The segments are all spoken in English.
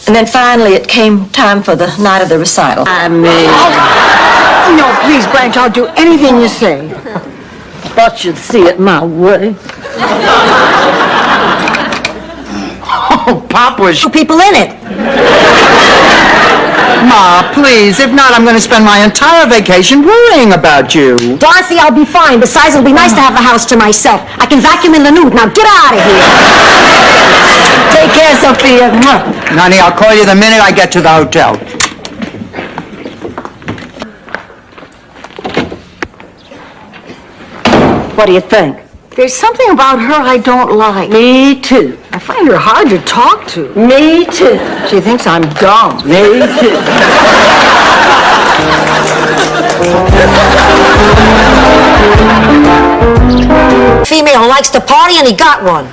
And then finally it came time for the night of the recital. I mean... Oh, no, please, Blanche, I'll do anything you say. Thought you'd see it my way. Oh, Pop was... Two people in it. Ma, please. If not, I'm going to spend my entire vacation worrying about you. Dorothy, I'll be fine. Besides, it'll be nice to have the house to myself. I can vacuum in the nude. Now get out of here. Take care, Sophia. Honey, I'll call you the minute I get to the hotel. What do you think? There's something about her I don't like. Me too. I find her hard to talk to. Me too. She thinks I'm dumb. Me too. Female who likes to party, and he got one.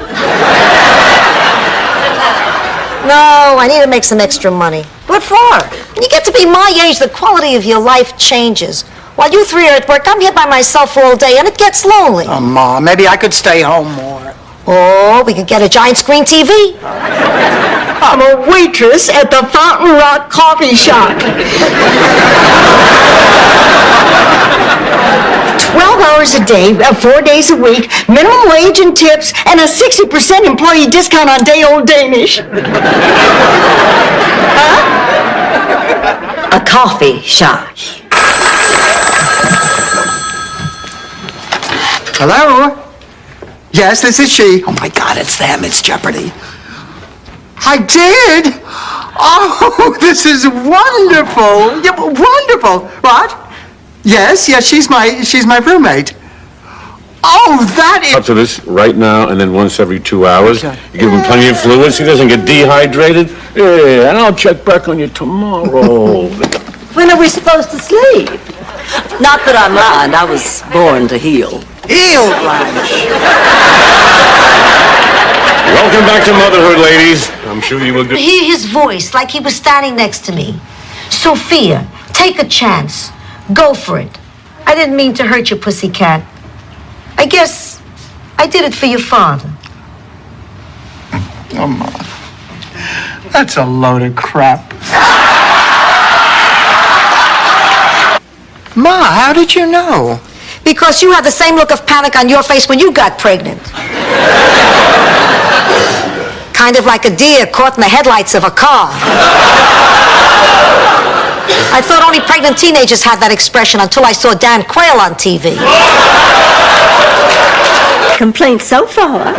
No, I need to make some extra money. What for? When you get to be my age, the quality of your life changes. While you three are at work, I'm here by myself all day, and it gets lonely. Oh, Ma, maybe I could stay home more. Oh, we could get a giant screen TV. I'm a waitress at the Fountain Rock Coffee Shop. 12 hours a day, 4 days a week, minimum wage and tips, and a 60% employee discount on day-old Danish. Huh? A coffee shop. Hello? Yes, this is she. Oh, my God, it's them. It's Jeopardy. I did? Oh, this is wonderful. Yeah, wonderful. What? Yes, she's my roommate. Oh, that is... Up to this right now and then once every 2 hours. You give him plenty of fluids, he doesn't get dehydrated. Yeah, and I'll check back on you tomorrow. When are we supposed to sleep? Not that I mind. I was born to heal. Ew, Blanche. Welcome back to motherhood, ladies. I'm sure you will do... Hear his voice like he was standing next to me. Sophia, take a chance. Go for it. I didn't mean to hurt you, pussycat. I guess I did it for your father. Oh, Ma. That's a load of crap. Ma, how did you know? Because you had the same look of panic on your face when you got pregnant. Kind of like a deer caught in the headlights of a car. I thought only pregnant teenagers had that expression until I saw Dan Quayle on TV. Complaints so far.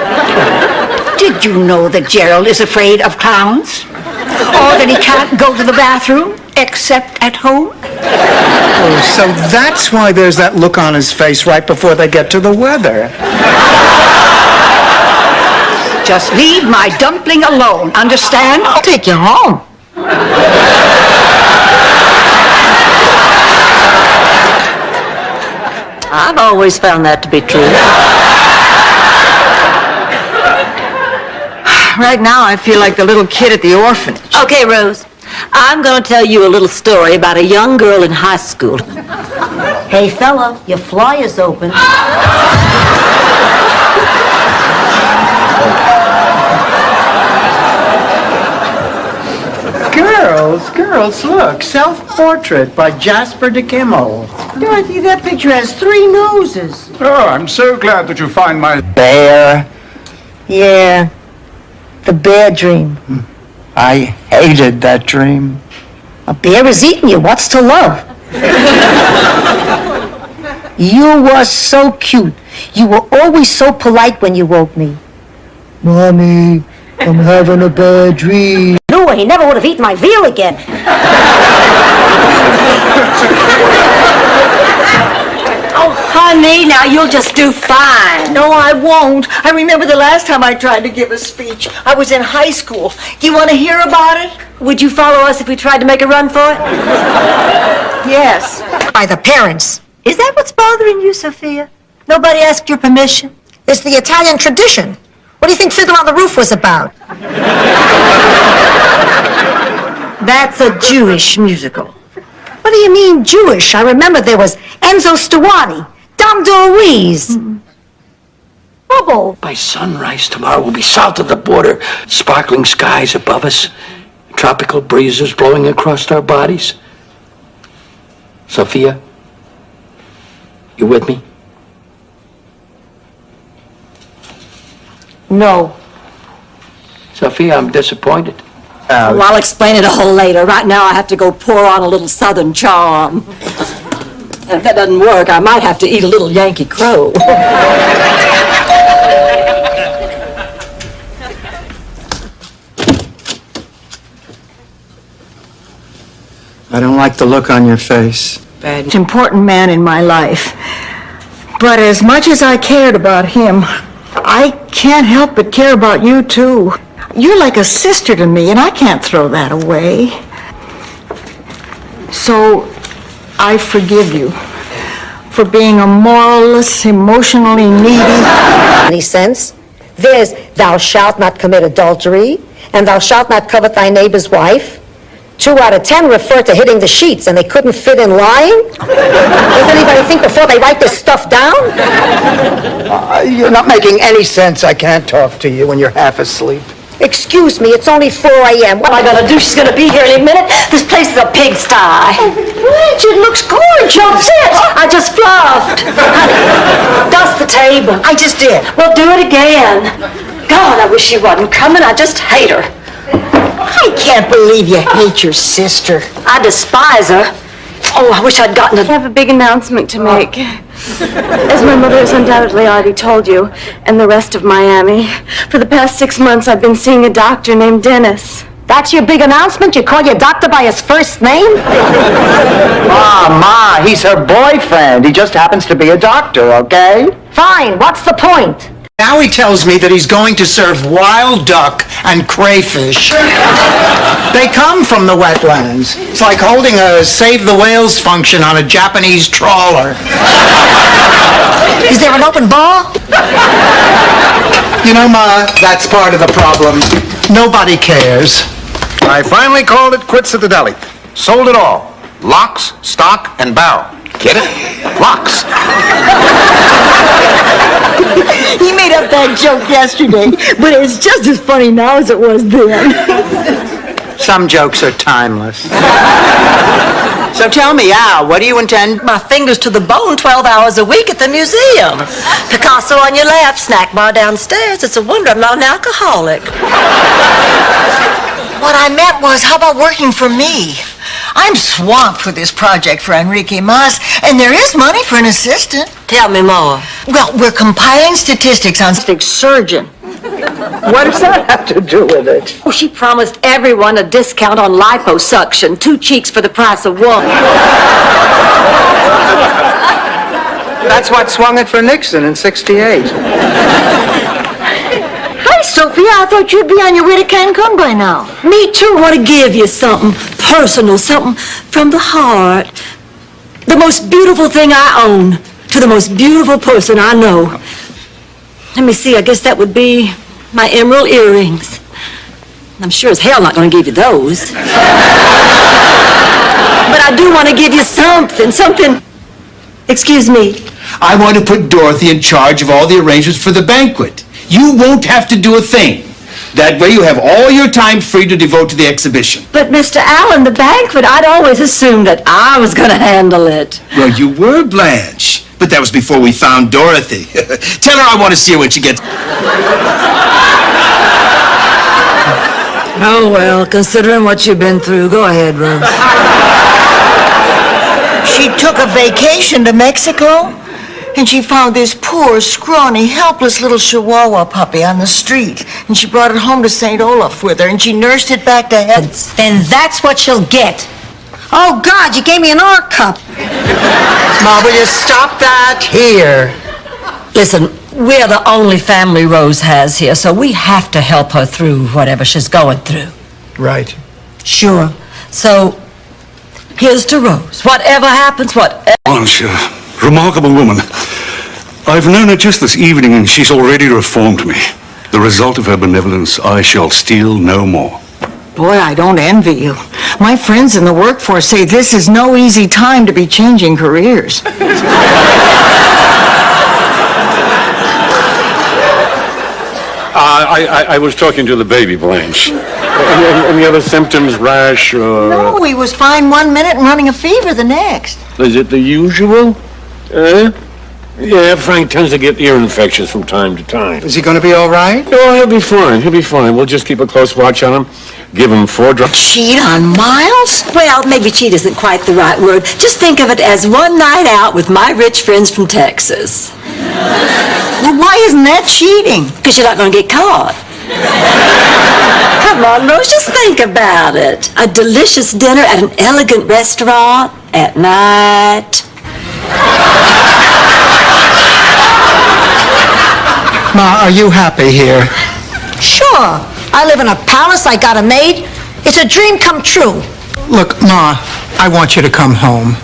Did you know that Gerald is afraid of clowns? Or that he can't go to the bathroom except at home? Oh, so that's why there's that look on his face right before they get to the weather. Just leave my dumpling alone, understand? I'll take you home. I've always found that to be true. Right now, I feel like the little kid at the orphanage. Okay, Rose. I'm going to tell you a little story about a young girl in high school. Hey, fella, your flyer's open. Girls, look. Self-portrait by Jasper de Kimmel. Dorothy, that picture has 3 noses. Oh, I'm so glad that you find my... Bear. Yeah, the bear dream. I hated that dream. A bear is eating you. What's to love? You were so cute. You were always so polite when you woke me. Mommy, I'm having a bad dream. No, he never would have eaten my veal again. Oh, honey, now you'll just do fine. No, I won't. I remember the last time I tried to give a speech. I was in high school. Do you want to hear about it? Would you follow us if we tried to make a run for it? Yes. By the parents. Is that what's bothering you, Sophia? Nobody asked your permission? It's the Italian tradition. What do you think Fiddler on the Roof was about? That's a Jewish musical. What do you mean Jewish? I remember there was Enzo Stuati, Dom DeLuise. Bobo. By sunrise tomorrow, we'll be south of the border, sparkling skies above us, tropical breezes blowing across our bodies. Sophia, you with me? No. Sophia, I'm disappointed. Well, I'll explain it all later. Right now, I have to go pour on a little Southern charm. If that doesn't work, I might have to eat a little Yankee Crow. I don't like the look on your face. An important man in my life. But as much as I cared about him, I can't help but care about you, too. You're like a sister to me, and I can't throw that away. So, I forgive you for being a moralless, emotionally needy. Any sense? There's thou shalt not commit adultery, and thou shalt not covet thy neighbor's wife. 2 out of 10 refer to hitting the sheets, and they couldn't fit in lying? Does anybody think before they write this stuff down? You're not making any sense. I can't talk to you when you're half asleep. Excuse me, it's only 4 a.m. What am I gonna do? She's gonna be here any minute. This place is a pigsty. Oh, Bridget looks gorgeous. That's it. I just fluffed. Honey, dust the table. I just did. Well, do it again. God, I wish she wasn't coming. I just hate her. I can't believe you hate your sister. I despise her. Oh, I wish I'd gotten I have a big announcement to make. As my mother has undoubtedly already told you, and the rest of Miami, for the past 6 months I've been seeing a doctor named Dennis. That's your big announcement? You call your doctor by his first name? Ma, he's her boyfriend. He just happens to be a doctor, okay? Fine, what's the point? Now he tells me that he's going to serve wild duck and crayfish. They come from the wetlands. It's like holding a Save the Whales function on a Japanese trawler. Is there an open bar? You know, Ma, that's part of the problem. Nobody cares. I finally called it quits at the deli. Sold it all. Locks, stock, and barrel. Get it? Locks. He made up that joke yesterday, but it's just as funny now as it was then. Some jokes are timeless. So tell me, Al, what do you intend? my fingers to the bone 12 hours a week at the museum. Picasso on your left, snack bar downstairs. It's a wonder I'm not an alcoholic. What I meant was, how about working for me? I'm swamped with this project for Enrique Mas, and there is money for an assistant. Tell me more. Well, we're compiling statistics on Surgeon. What does that have to do with it? Oh, she promised everyone a discount on liposuction. 2 cheeks for the price of one. That's what swung it for Nixon in '68. Hi, Sophia. I thought you'd be on your way to Cancun by now. Me too. Want to give you something personal, something from the heart. The most beautiful thing I own to the most beautiful person I know. Let me see. I guess that would be my emerald earrings. I'm sure as hell not going to give you those. But I do want to give you something. Excuse me. I want to put Dorothy in charge of all the arrangements for the banquet. You won't have to do a thing. That way you have all your time free to devote to the exhibition. But Mr. Allen, the banquet, I'd always assumed that I was going to handle it. Well, you were, Blanche. But that was before we found Dorothy. Tell her I want to see her when she gets... Oh, well, considering what you've been through, go ahead, Rose. She took a vacation to Mexico, and she found this poor, scrawny, helpless little Chihuahua puppy on the street, and she brought it home to St. Olaf with her, and she nursed it back to health. Then that's what she'll get. Oh, God, you gave me an R cup. Ma, will you stop that here? Listen, we're the only family Rose has here, so we have to help her through whatever she's going through. Right. Sure. So, here's to Rose. Whatever happens, whatever... Blanche, remarkable woman. I've known her just this evening, and she's already reformed me. The result of her benevolence I shall steal no more. Boy, I don't envy you. My friends in the workforce say this is no easy time to be changing careers. I was talking to the baby, Blanche. Any other symptoms, rash, or... No, he was fine 1 minute and running a fever the next. Is it the usual? Yeah, Frank tends to get ear infections from time to time. Is he going to be all right? Oh, he'll be fine. He'll be fine. We'll just keep a close watch on him. Give him 4 drops. Cheat on Miles? Well, maybe cheat isn't quite the right word. Just think of it as one night out with my rich friends from Texas. Well, why isn't that cheating? Because you're not going to get caught. Come on, Rose, just think about it. A delicious dinner at an elegant restaurant at night. Ma, are you happy here? Sure. I live in a palace. I got a maid. It's a dream come true. Look, Ma, I want you to come home.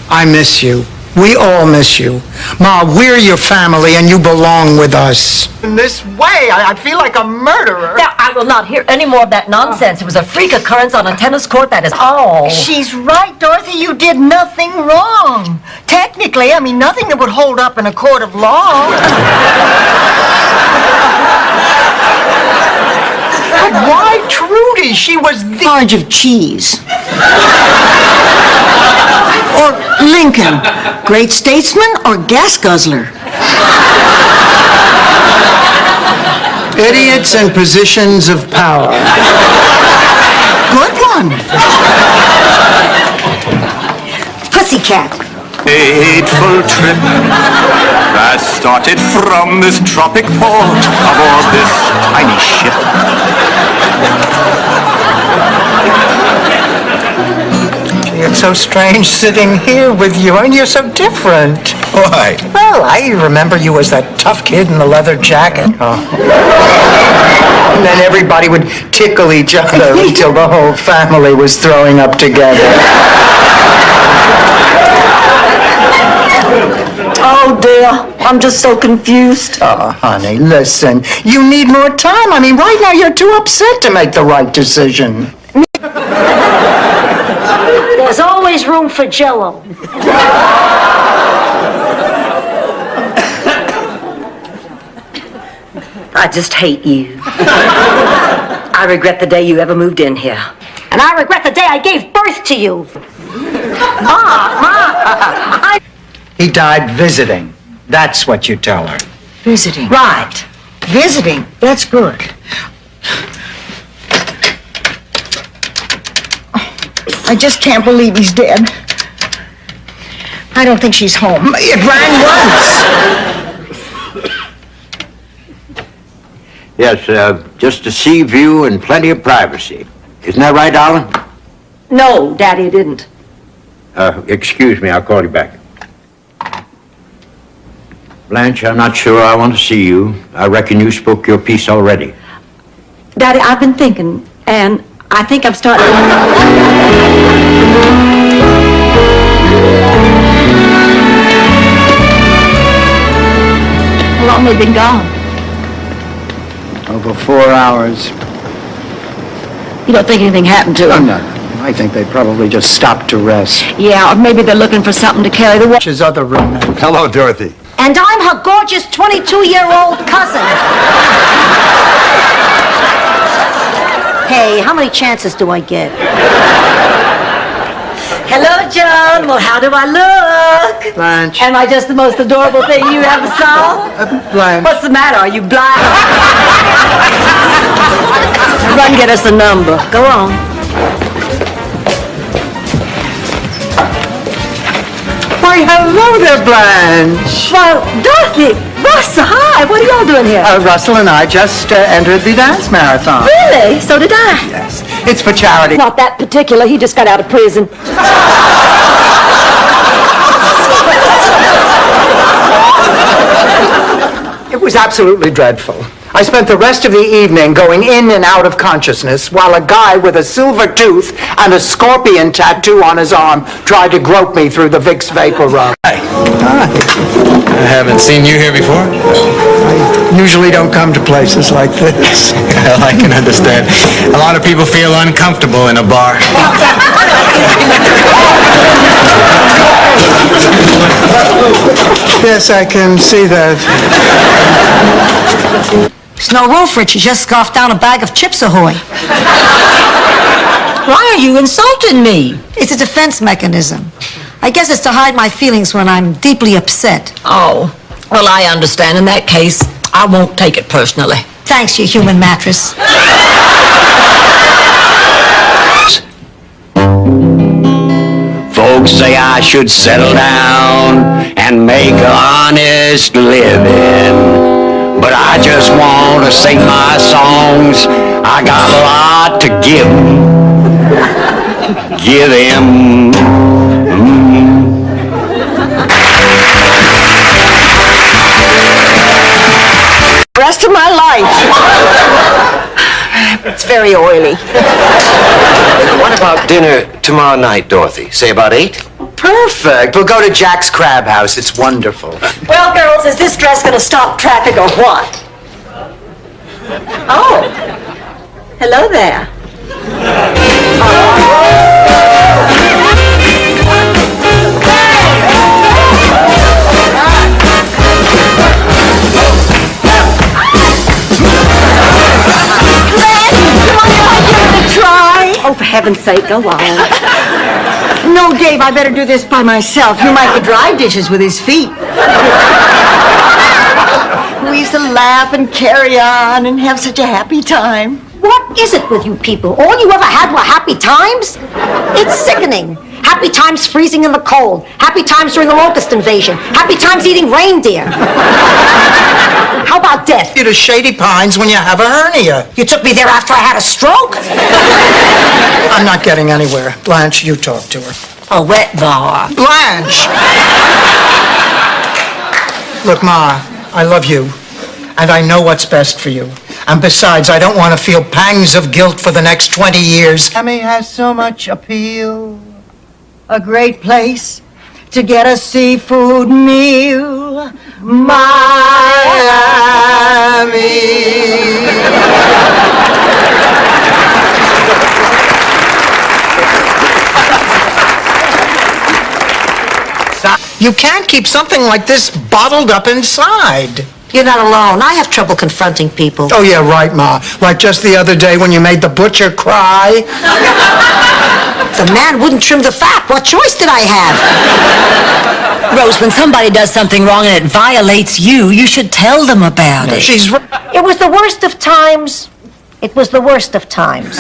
I miss you. We all miss you. Ma, we're your family and you belong with us. In this way, I feel like a murderer. Now, I will not hear any more of that nonsense. It was a freak occurrence on a tennis court, that is all. She's right, Dorothy. You did nothing wrong. Technically, I mean, nothing that would hold up in a court of law. But why Trudy? She was the... Charge of cheese. Or Lincoln, great statesman or gas guzzler? Idiots in positions of power. Good one. Pussycat. Fateful trip that started from this tropic port aboard this tiny ship. It's so strange sitting here with you, and you're so different. Why? Well, I remember you as that tough kid in the leather jacket. Oh. And then everybody would tickle each other until the whole family was throwing up together. Oh, dear. I'm just so confused. Oh, honey, listen. You need more time. I mean, right now you're too upset to make the right decision. There's always room for Jell-O. I just hate you. I regret the day you ever moved in here. And I regret the day I gave birth to you. Ma! He died visiting. That's what you tell her. Visiting. Right. Visiting. That's good. I just can't believe he's dead. I don't think she's home. It rang once. Yes, just a sea view and plenty of privacy. Isn't that right, darling? No, Daddy didn't. Excuse me, I'll call you back. Blanche, I'm not sure I want to see you. I reckon you spoke your piece already. Daddy, I've been thinking, and I think I'm starting... How long have they been gone? Over 4 hours. You don't think anything happened to them? No. I think they probably just stopped to rest. Yeah, or maybe they're looking for something to carry the water. His other roommate. Hello, Dorothy. And I'm her gorgeous 22-year-old cousin. Hey, how many chances do I get? Hello, John. Well, how do I look? Blanche. Am I just the most adorable thing you ever saw? Blanche. What's the matter? Are you blind? Run, get us a number. Go on. Why, hello there, Blanche. Well, Dorothy, Russ, hi. What are y'all doing here? Russell and I just entered the dance marathon. Really? So did I. Yes. It's for charity. Not that particular. He just got out of prison. It was absolutely dreadful. I spent the rest of the evening going in and out of consciousness while a guy with a silver tooth and a scorpion tattoo on his arm tried to grope me through the Vicks Vapor Rub. Hi. I haven't seen you here before. I usually don't come to places like this. Well, I can understand. A lot of people feel uncomfortable in a bar. Yes, I can see that. There's no room for it. She just scoffed down a bag of Chips Ahoy. Why are you insulting me? It's a defense mechanism. I guess it's to hide my feelings when I'm deeply upset. Oh, well, I understand. In that case, I won't take it personally. Thanks, you human mattress. Folks say I should settle down and make an honest living. But I just want to sing my songs. I got a lot to give 'em. Give them. Rest of my life. It's very oily. What about dinner tomorrow night, Dorothy? Say about 8? Perfect. We'll go to Jack's Crab House. It's wonderful. Well, girls, is this dress gonna stop traffic or what? Oh, hello there. Try. Oh, for heaven's sake, go on. No, Dave, I better do this by myself. He might be dry dishes with his feet. We used to laugh and carry on and have such a happy time. What is it with you people? All you ever had were happy times? It's sickening. Happy times freezing in the cold. Happy times during the locust invasion. Happy times eating reindeer. How about death? You to Shady Pines when you have a hernia. You took me there after I had a stroke? I'm not getting anywhere. Blanche, you talk to her. A wet bar. Blanche! Look, Ma, I love you, and I know what's best for you. And besides, I don't want to feel pangs of guilt for the next 20 years. Miami has so much appeal. A great place to get a seafood meal. You can't keep something like this bottled up inside. You're not alone. I have trouble confronting people. Oh, yeah, right, Ma. Like just the other day when you made the butcher cry. The man wouldn't trim the fat. What choice did I have? Rose, when somebody does something wrong and it violates you, you should tell them about it. She's right. It was the worst of times. It was the worst of times.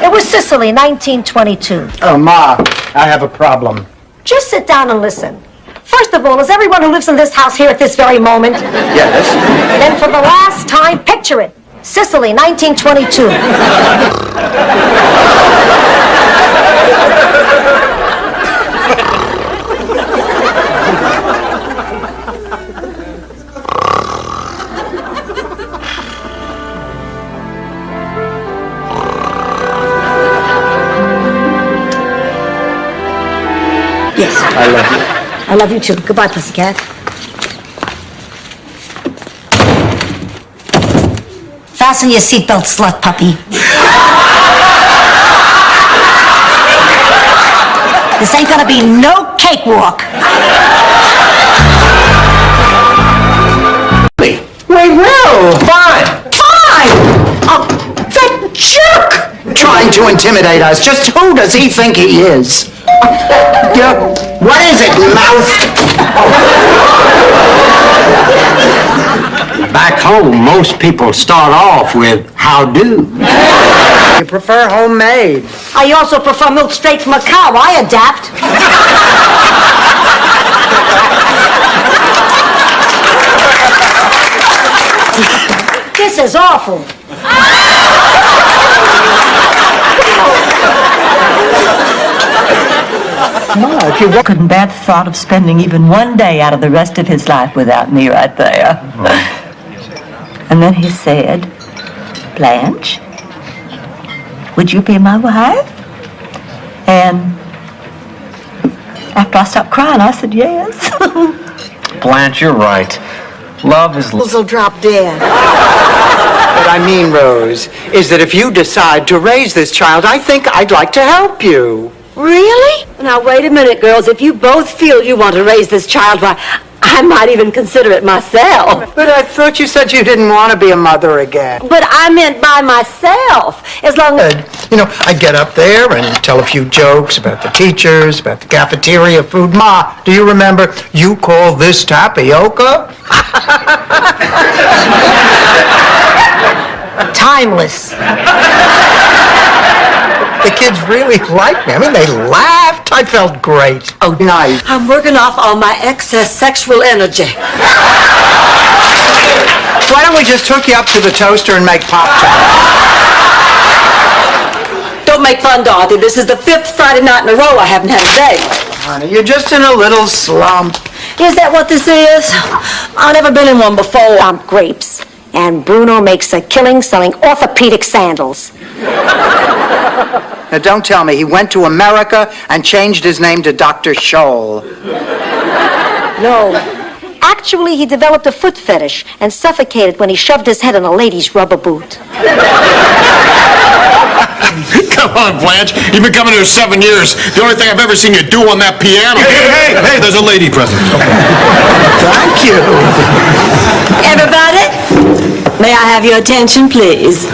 It was Sicily, 1922. Oh, Ma, I have a problem. Just sit down and listen. First of all, is everyone who lives in this house here at this very moment? Yes. Then for the last time, picture it. Sicily, 1922. Yes. I love you. I love you too. Goodbye, pussycat. Fasten your seatbelt, slut puppy. This ain't gonna be no cakewalk. We will. Fine. Oh, that jerk! Trying to intimidate us. Just who does he think he is? What is it, mouth? Back home, most people start off with how do. You prefer homemade. I also prefer milk straight from a cow. I adapt. This is awful. Ma, if you couldn't bear the thought of spending even one day out of the rest of his life without me right there. And then he said, Blanche, would you be my wife? And after I stopped crying, I said yes. Blanche, you're right. Love is... Will drop dead. What I mean, Rose, is that if you decide to raise this child, I think I'd like to help you. Really? Now, wait a minute, girls. If you both feel you want to raise this child, why, I might even consider it myself. But I thought you said you didn't want to be a mother again. But I meant by myself, as long as... You know, I'd get up there and tell a few jokes about the teachers, about the cafeteria food. Ma, do you remember, you call this tapioca? Timeless. The kids really liked me. I mean, they laughed. I felt great. Oh, nice. I'm working off all my excess sexual energy. Why don't we just hook you up to the toaster and make Pop-Tarts? Don't make fun, Dorothy. This is the 5th Friday night in a row I haven't had a date. Honey, you're just in a little slump. Is that what this is? I've never been in one before. Grapes. And Bruno makes a killing selling orthopedic sandals. Now, don't tell me he went to America and changed his name to Dr. Scholl. No. Actually, he developed a foot fetish and suffocated when he shoved his head in a lady's rubber boot. Come on, Blanche. You've been coming here 7 years. The only thing I've ever seen you do on that piano... Hey, there's a lady present. Thank you. Everybody, may I have your attention, please?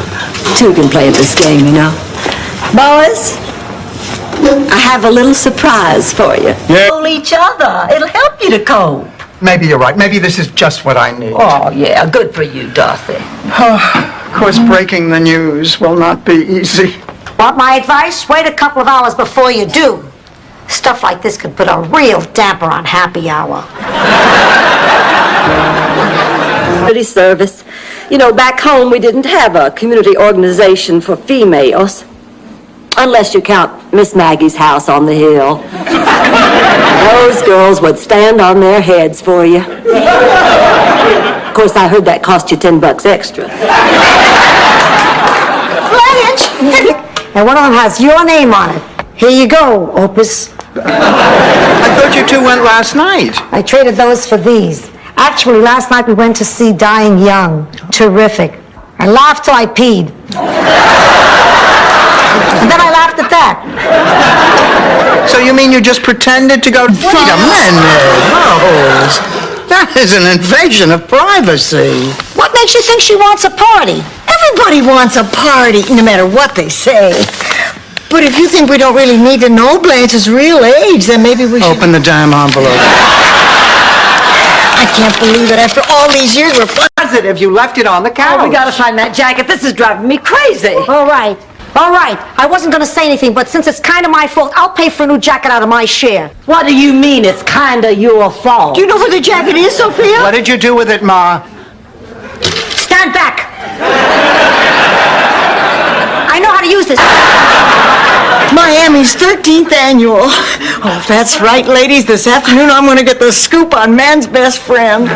Two can play at this game, you know. Boys, I have a little surprise for you. Yeah. Hold each other. It'll help you to cope. Maybe you're right. Maybe this is just what I need. Oh, yeah, good for you, Dorothy. Of course, breaking the news will not be easy. Want my advice? Wait a couple of hours before you do. Stuff like this could put a real damper on happy hour. Community service. You know, back home we didn't have a community organization for females. Unless you count Miss Maggie's house on the hill. Those girls would stand on their heads for you. Of course, I heard that cost you $10 extra. Blanche! And one of them has your name on it. Here you go, Opus. I thought you two went last night. I traded those for these. Actually, last night we went to see Dying Young. Terrific. I laughed till I peed. And then I laughed at that. So you mean you just pretended to go... Wait a minute. Rose. That is an invasion of privacy. What makes you think she wants a party? Everybody wants a party, no matter what they say. But if you think we don't really need to know Blanche's real age, then maybe we should... Open the damn envelope. I can't believe it. After all these years, we're... Positive you left it on the couch. Oh, we gotta find that jacket. This is driving me crazy. All right. I wasn't going to say anything, but since it's kind of my fault, I'll pay for a new jacket out of my share. What do you mean it's kind of your fault? Do you know where the jacket is, Sophia? What did you do with it, Ma? Stand back. I know how to use this. Miami's 13th annual. Oh, that's right, ladies. This afternoon I'm going to get the scoop on man's best friend.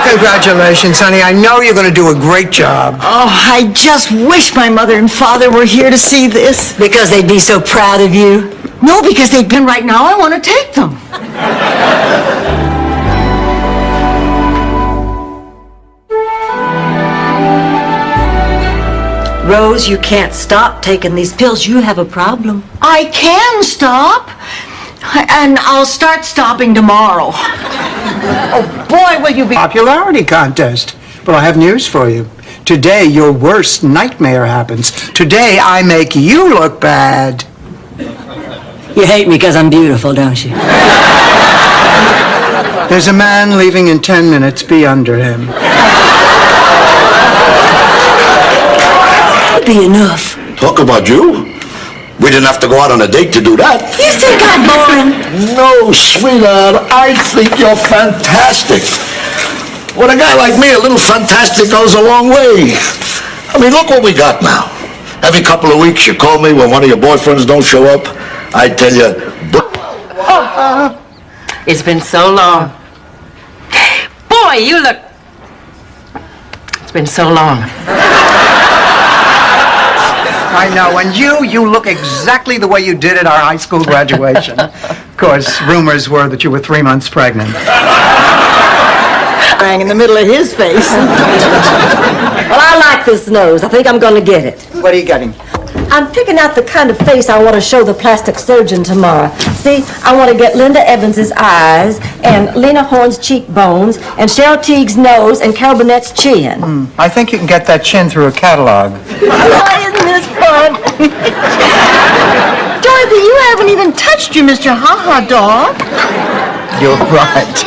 Congratulations, honey. I know you're going to do a great job. Oh, I just wish my mother and father were here to see this. Because they'd be so proud of you? No, because they've been right now. I want to take them. Rose, you can't stop taking these pills. You have a problem. I can stop. And I'll start stopping tomorrow. Oh, boy, will you be... Popularity contest. Well, I have news for you. Today, your worst nightmare happens. Today, I make you look bad. You hate me because I'm beautiful, don't you? There's a man leaving in 10 minutes. Be under him. Be enough. Talk about you. We didn't have to go out on a date to do that. You think I'm boring? No, sweetheart. I think you're fantastic. With a guy like me, a little fantastic goes a long way. I mean, look what we got now. Every couple of weeks, you call me when one of your boyfriends don't show up. I tell you... It's been so long. Boy, you look... It's been so long. I know, and you look exactly the way you did at our high school graduation. Of course, rumors were that you were 3 months pregnant. Bang in the middle of his face. Well, I like this nose. I think I'm going to get it. What are you getting? I'm picking out the kind of face I want to show the plastic surgeon tomorrow. See, I want to get Linda Evans's eyes, and Lena Horne's cheekbones, and Cheryl Teague's nose, and Carol Burnett's chin. I think you can get that chin through a catalog. Isn't this fun? Dorothy, you haven't even touched your Mr. Ha-Ha dog. You're right.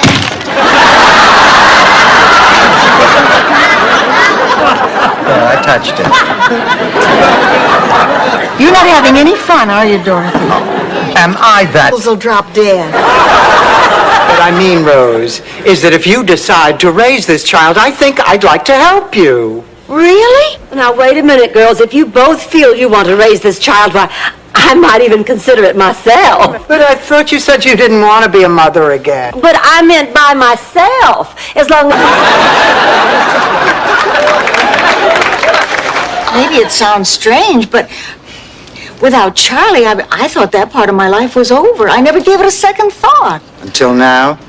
Yeah, I touched it. You're not having any fun, are you, Dorothy? Am I that? Will drop dead. What I mean, Rose, is that if you decide to raise this child, I think I'd like to help you. Really? Now, wait a minute, girls. If you both feel you want to raise this child, why, I might even consider it myself. But I thought you said you didn't want to be a mother again. But I meant by myself. As long as... Maybe it sounds strange, but without Charlie, I thought that part of my life was over. I never gave it a second thought. Until now?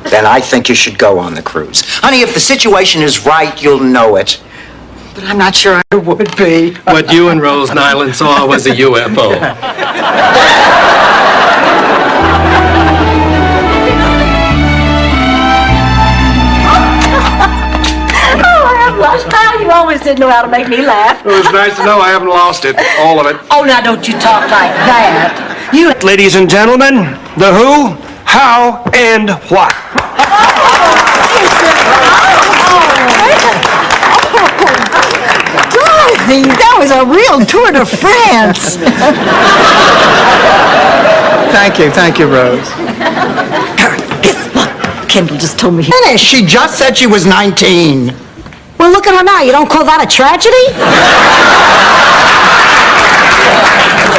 Then I think you should go on the cruise. Honey, if the situation is right, you'll know it. But I'm not sure It would be. What you and Rose Nyland saw was a UFO. You always did know how to make me laugh. It was nice to know I haven't lost it, all of it. Oh, now don't you talk like that. You... Ladies and gentlemen, the who, how, and what. Dorothy, that was a real tour de France. Thank you, Rose. Guess what? Kendall just told me. Finish. She just said she was 19. Well, look at her now. You don't call that a tragedy?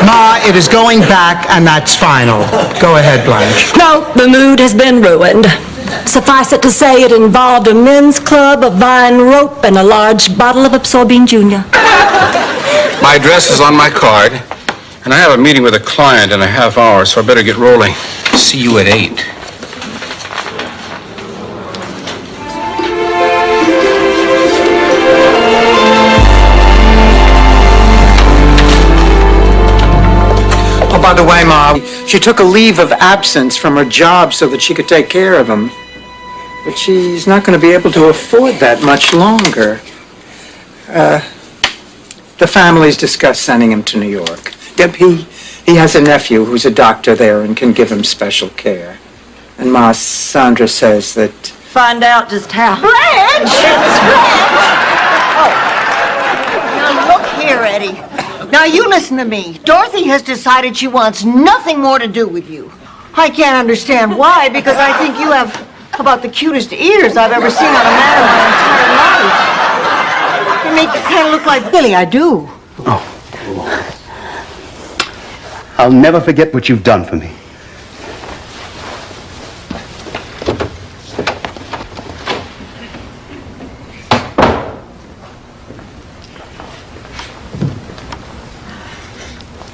Ma, it is going back, and that's final. Go ahead, Blanche. No, the mood has been ruined. Suffice it to say, it involved a men's club, a vine rope, and a large bottle of Absorbine Junior. My address is on my card, and I have a meeting with a client in a half hour, so I better get rolling. See you at 8. Oh, by the way, Ma, she took a leave of absence from her job so that she could take care of him. But she's not going to be able to afford that much longer. The family's discussed sending him to New York. He has a nephew who's a doctor there and can give him special care. And Ma, Sandra says that... Find out just how. Blanche! Now look here, Eddie. Now you listen to me. Dorothy has decided she wants nothing more to do with you. I can't understand why, because I think you have about the cutest ears I've ever seen on a man in my entire life. They make you kind of look like Billy, I do. I'll never forget what you've done for me.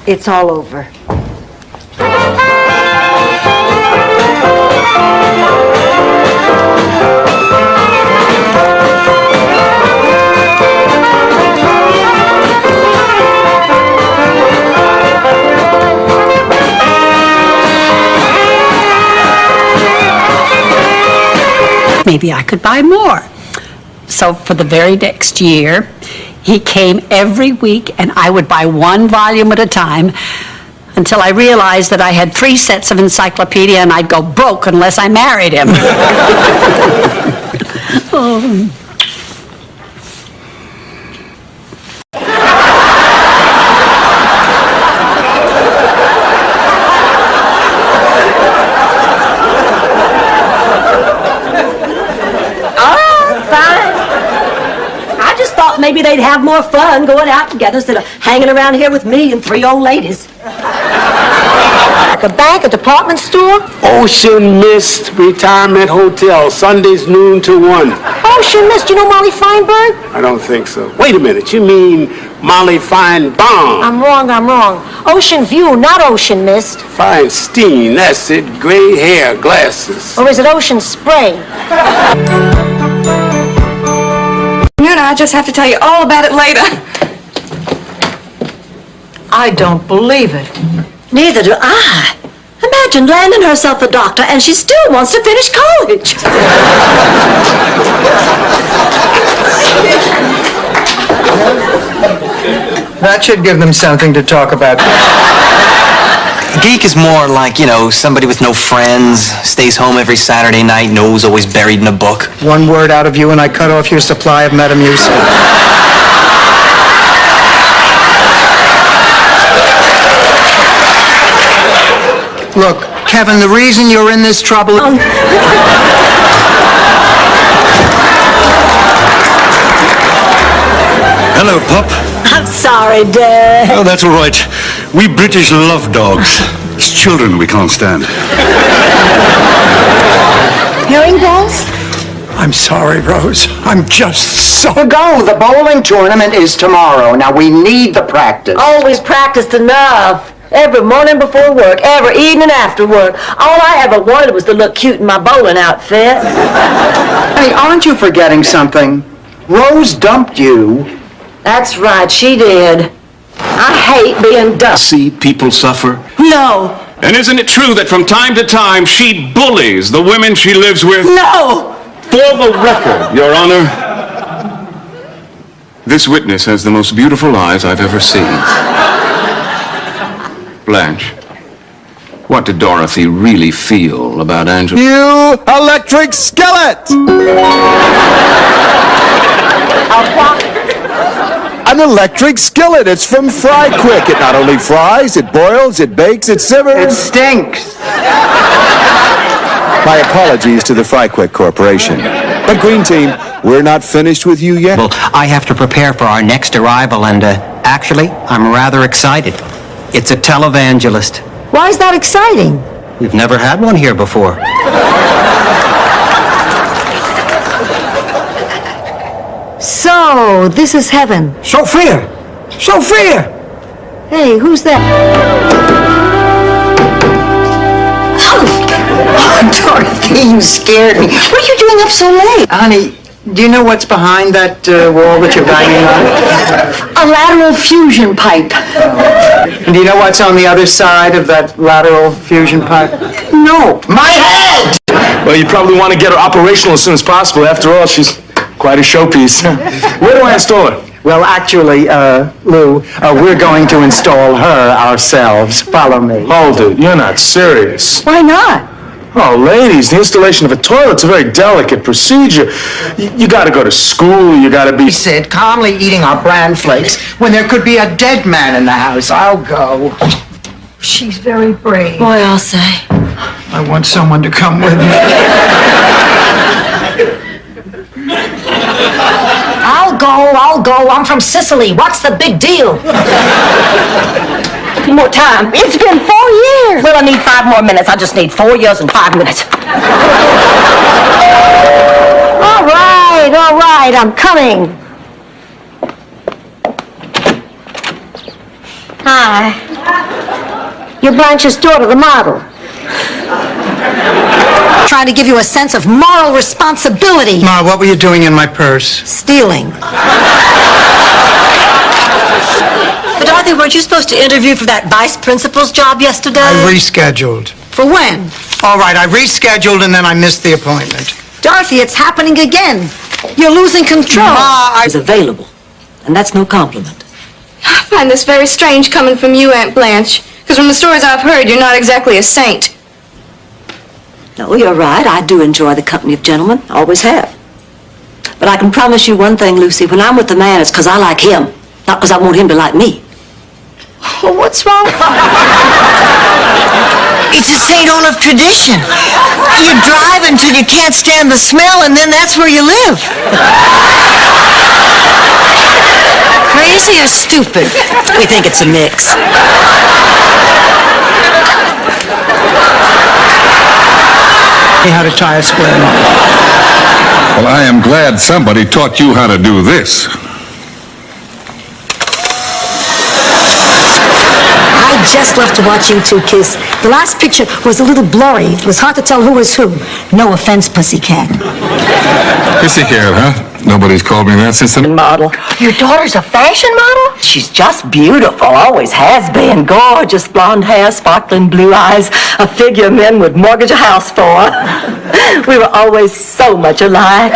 It's all over. Maybe I could buy more. So for the very next year, he came every week and I would buy one volume at a time until I realized that I had 3 sets of encyclopedia and I'd go broke unless I married him. Oh. Maybe they'd have more fun going out together instead of hanging around here with me and 3 old ladies. Like a bank, a department store? Ocean Mist Retirement Hotel, Sundays noon to 1. Ocean Mist, you know Molly Feinberg? I don't think so. Wait a minute, you mean Molly Feinbaum? I'm wrong. Ocean View, not Ocean Mist. Feinstein, that's it. Gray hair, glasses. Or is it Ocean Spray? I just have to tell you all about it later. I don't believe it. Neither do I. Imagine landing herself a doctor and she still wants to finish college. That should give them something to talk about. Geek is more like, somebody with no friends, stays home every Saturday night, nose always buried in a book. One word out of you and I cut off your supply of Metamucil. Look, Kevin, the reason you're in this trouble... Hello, Pop. I'm sorry, Dad. Oh, that's all right. We British love dogs. It's children we can't stand. Herringbones? I'm sorry, Rose. I'm just so... Go! The bowling tournament is tomorrow. Now, we need the practice. Always practiced enough. Every morning before work, every evening after work. All I ever wanted was to look cute in my bowling outfit. Hey, aren't you forgetting something? Rose dumped you. That's right, she did. I hate being dumped. See people suffer? No. And isn't it true that from time to time she bullies the women she lives with? No. For the record, Your Honor, this witness has the most beautiful eyes I've ever seen. Blanche, what did Dorothy really feel about Angela? You electric skillet! An electric skillet. It's from Fry Quick. It not only fries, it boils, it bakes, it simmers. It stinks. My apologies to the Fry Quick Corporation. But Green Team, we're not finished with you yet. Well, I have to prepare for our next arrival, and actually, I'm rather excited. It's a televangelist. Why is that exciting? We've never had one here before. So, this is heaven. Sophia! Sophia! Hey, who's that? Oh, Dorothy, you scared me. What are you doing up so late? Honey, do you know what's behind that wall that you're banging on? A lateral fusion pipe. And do you know what's on the other side of that lateral fusion pipe? No. My head! Well, you probably want to get her operational as soon as possible. After all, she's quite a showpiece. Where do I install her? Well, actually, Lou, we're going to install her ourselves. Follow me. Hold it. You're not serious. Why not? Oh, ladies, the installation of a toilet's a very delicate procedure. You gotta go to school, you gotta be... He said, calmly eating our bran flakes when there could be a dead man in the house. I'll go. She's very brave. Boy, I'll say. I want someone to come with me. I'll go. I'm from Sicily. What's the big deal? More time. It's been 4 years. Well, I need 5 more minutes. I just need 4 years and 5 minutes. All right. I'm coming. Hi. You're Blanche's daughter, the model. Trying to give you a sense of moral responsibility. Ma, what were you doing in my purse? Stealing. But Dorothy, weren't you supposed to interview for that vice principal's job yesterday? I rescheduled. For when? All right, I rescheduled and then I missed the appointment. Dorothy, it's happening again. You're losing control. Ma, Is available, and that's no compliment. I find this very strange coming from you, Aunt Blanche, because from the stories I've heard, you're not exactly a saint. No, you're right. I do enjoy the company of gentlemen. Always have. But I can promise you one thing, Lucy. When I'm with the man, it's because I like him, not because I want him to like me. Well, what's wrong? It's a St. Olaf tradition. You drive until you can't stand the smell, and then that's where you live. Crazy or stupid? We think it's a mix. How to tie a square knot. Well, I am glad somebody taught you how to do this. I just love to watch you two kiss. The last picture was a little blurry. It was hard to tell who was who. No offense, Pussycat. Pussycat, huh? Nobody's called me that since the... Model. Your daughter's a fashion model? She's just beautiful, always has been. Gorgeous blonde hair, sparkling blue eyes, a figure men would mortgage a house for. We were always so much alike.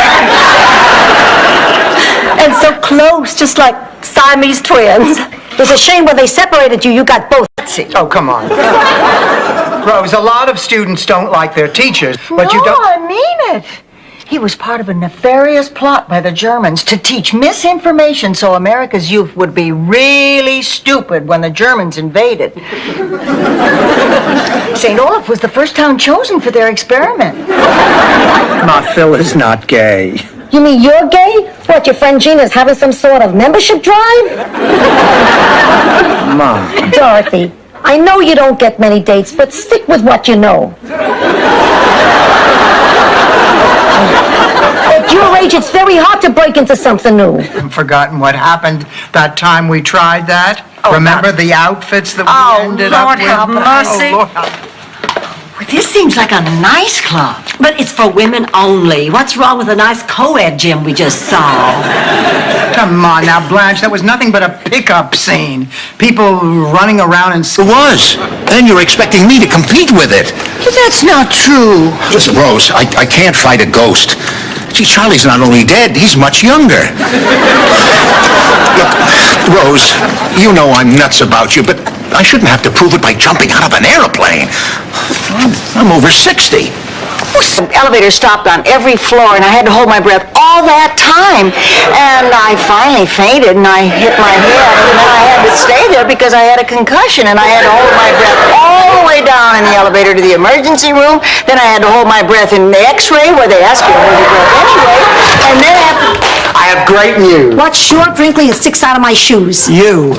And so close, just like Siamese twins. It was a shame when they separated you, you got both. Oh, come on. Rose, a lot of students don't like their teachers, but you No, don't... I mean it. He was part of a nefarious plot by the Germans to teach misinformation so America's youth would be really stupid when the Germans invaded. St. Olaf was the first town chosen for their experiment. Ma, Phil is not gay. You mean you're gay? What, your friend Gina's having some sort of membership drive? Ma. Dorothy, I know you don't get many dates, but stick with what you know. At your age, it's very hard to break into something new. I've forgotten what happened that time we tried that. Remember the outfits that we ended Lord up with? have mercy. Oh, Lord have- Well, this seems like a nice club. But it's for women only. What's wrong with a nice co-ed gym we just saw? Come on now, Blanche, that was nothing but a pickup scene. People running around and... It was. And you're expecting me to compete with it. That's not true. Listen, Rose, I can't fight a ghost. See, Charlie's not only dead, he's much younger. Look, Rose, you know I'm nuts about you, but I shouldn't have to prove it by jumping out of an airplane. I'm over 60. The elevator stopped on every floor, and I had to hold my breath all that time. And I finally fainted, and I hit my head, and then I had to stay there because I had a concussion, and I had to hold my breath all the way down in the elevator to the emergency room. Then I had to hold my breath in the X-ray, where they ask you to hold your breath anyway. And then I have great news. What's short, wrinkly, and sticks out of my shoes? You.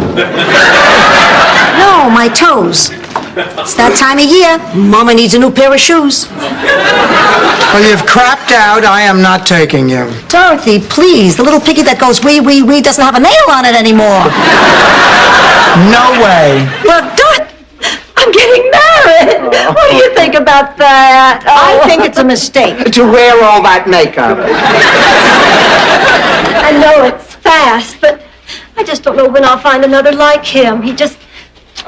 No, my toes. It's that time of year. Mama needs a new pair of shoes. Well, you've crapped out. I am not taking you. Dorothy, please. The little piggy that goes wee, wee, wee doesn't have a nail on it anymore. No way. Well, I'm getting married. What do you think about that? I think it's a mistake. To wear all that makeup. I know it's fast, but I just don't know when I'll find another like him. He just...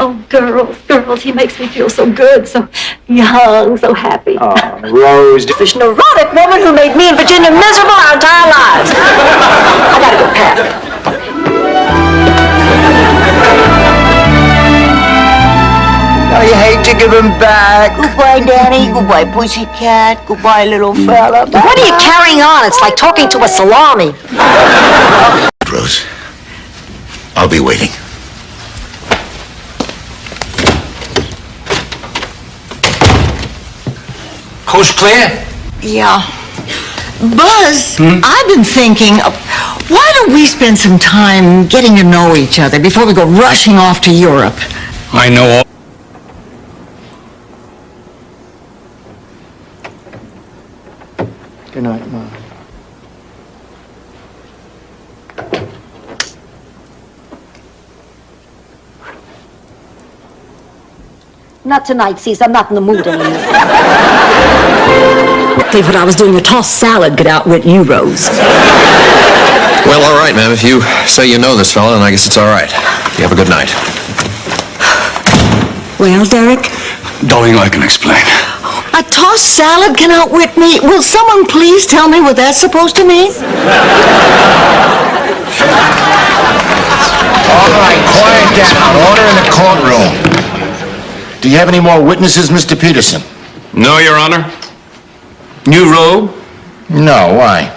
Oh, girls, he makes me feel so good, so young, so happy. Oh, Rose. This neurotic woman who made me and Virginia miserable our entire lives. I gotta go pack. Oh, you hate to give him back. Goodbye, Danny. Goodbye, pussycat. Goodbye, little fella. What are you carrying on? It's like talking to a salami. Rose, I'll be waiting. Coast clear? Yeah. Buzz, I've been thinking, why don't we spend some time getting to know each other before we go rushing off to Europe? I know all. Good night, Mom. Not tonight, Cece. I'm not in the mood anymore. Think what I was doing, a tossed salad could outwit you, Rose. Well, all right, ma'am. If you say you know this fella, then I guess it's all right. You have a good night. Well, Derek? Darling, I can explain. A tossed salad can outwit me. Will someone please tell me what that's supposed to mean? All right, quiet down. Order in the courtroom. Do you have any more witnesses, Mr. Peterson? No, Your Honor. New robe? No, why?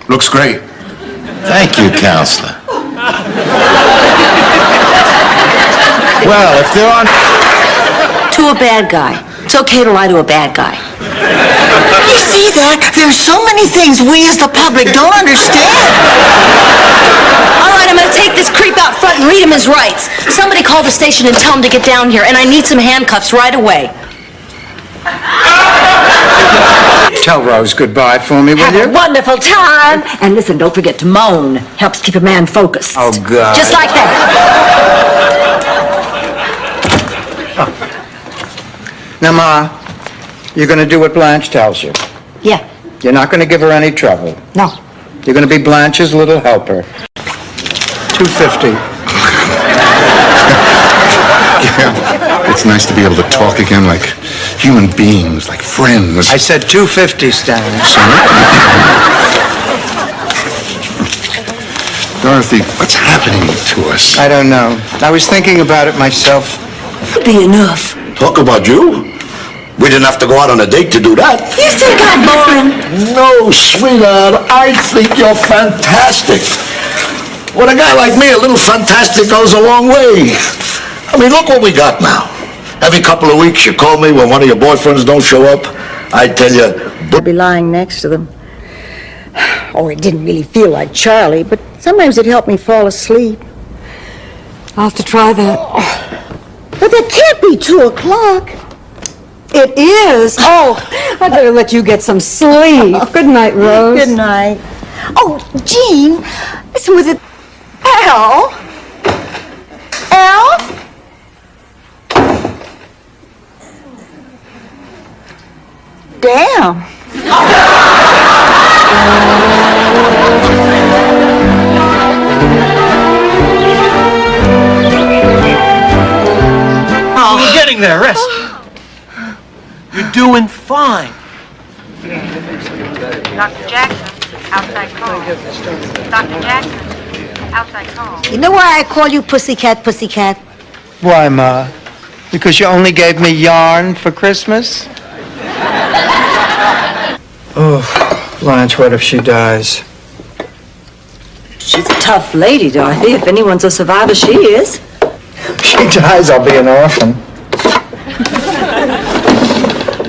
Looks great. Thank you, Counselor. Well, if there aren't... To a bad guy. It's okay to lie to a bad guy. You see that? There's so many things we as the public don't understand. All right, I'm gonna take this creep out front and read him his rights. Somebody call the station and tell him to get down here, and I need some handcuffs right away. Tell Rose goodbye for me, will Have a you? wonderful time. And listen, don't forget to moan. Helps keep a man focused. Oh, God. Just like that. Now, Ma, you're going to do what Blanche tells you. Yeah. You're not going to give her any trouble. No. You're going to be Blanche's little helper. $250. Yeah, it's nice to be able to talk again like human beings, like friends. I said $250, Stanley. Dorothy, what's happening to us? I don't know. I was thinking about it myself. Could be enough. Talk about you. We didn't have to go out on a date to do that. You think I'm boring? No, sweetheart, I think you're fantastic. With a guy like me, a little fantastic goes a long way. I mean, look what we got now. Every couple of weeks you call me when one of your boyfriends don't show up. I tell you... I'd be lying next to them. Oh, it didn't really feel like Charlie, but sometimes it helped me fall asleep. I'll have to try that. But that can't be 2 o'clock. It is. Oh, I'd better let you get some sleep. Good night, Rose. Good night. Oh, Jean, listen with it. Al? Al? Damn. Oh, you're getting there, rest. You're doing fine. Dr. Jackson, outside call. Dr. Jackson, outside call. You know why I call you Pussycat, Pussycat? Why, Ma? Because you only gave me yarn for Christmas? Oh, Blanche, what if she dies? She's a tough lady, Dorothy. If anyone's a survivor, she is. If she dies, I'll be an orphan.